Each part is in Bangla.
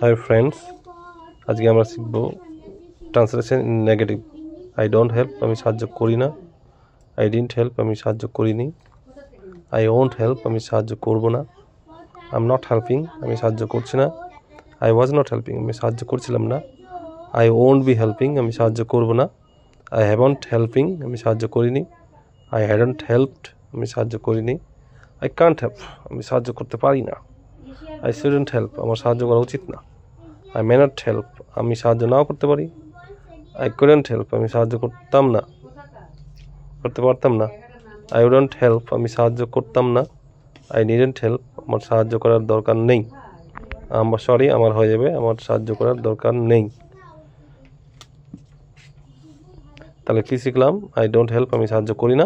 Hi friends, আজকে আমরা শিখব translation in negative. I don't help আমি সাহায্য করি না, আই ডিডন্ট হেল্প আমি সাহায্য করিনি, আই ওন্ট হেল্প আমি সাহায্য করব না, আই এম নট হেল্পিং আমি সাহায্য করছি না, আই ওয়াজ নট হেল্পিং আমি সাহায্য করছিলাম না, আই ওন্ট বি হেল্পিং আমি সাহায্য করব না, আই হ্যাভন্ট হেল্পিং আমি সাহায্য করিনি, আই হ্যাডন্ট হেল্পড আমি সাহায্য করিনি, আই কান্ট হেল্প আমি সাহায্য করতে পারি না, আই শুডন্ট হেল্প আমার সাহায্য করা উচিত না, আই মে নট হেল্প আমি সাহায্য নাও করতে পারি, আই কুডন্ট হেল্প আমি সাহায্য করতে পারতাম না, আই উডন্ট হেল্প আমি সাহায্য করতাম না, আই নিডন্ট হেল্প আমার সাহায্য করার দরকার নেই, আমার হয়ে যাবে আমার সাহায্য করার দরকার নেই। তাহলে কি শিখলাম? আই ডোন্ট হেল্প আমি সাহায্য করি না,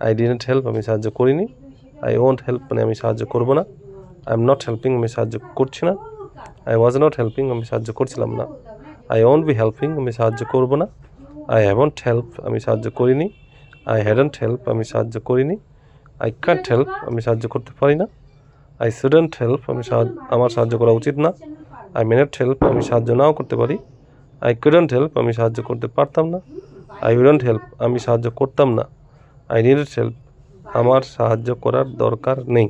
আই ডিডন্ট হেল্প আমি সাহায্য করিনি, আই ওন্ট হেল্প মানে আমি সাহায্য করব না, আই এম নট হেল্পিং আমি সাহায্য করছি না, আই ওয়াজ নট হেল্পিং আমি সাহায্য করছিলাম না, আই ওন্ট বি হেল্পিং আমি সাহায্য করব না, আই হ্যাভন্ট হেল্প আমি সাহায্য করিনি, আই হ্যাডন্ট হেল্প আমি সাহায্য করিনি, আই কান্ট হেল্প আমি সাহায্য করতে পারি না, আই শুডন্ট হেল্প আমার সাহায্য করা উচিত না, আই মে নট হেল্প আমি সাহায্য নাও করতে পারি, আই কুডন্ট হেল্প আমি সাহায্য করতে পারতাম না, আই উডন্ট হেল্প আমি সাহায্য করতাম না, আই নিডন্ট হেল্প আমার সাহায্য করার দরকার নেই।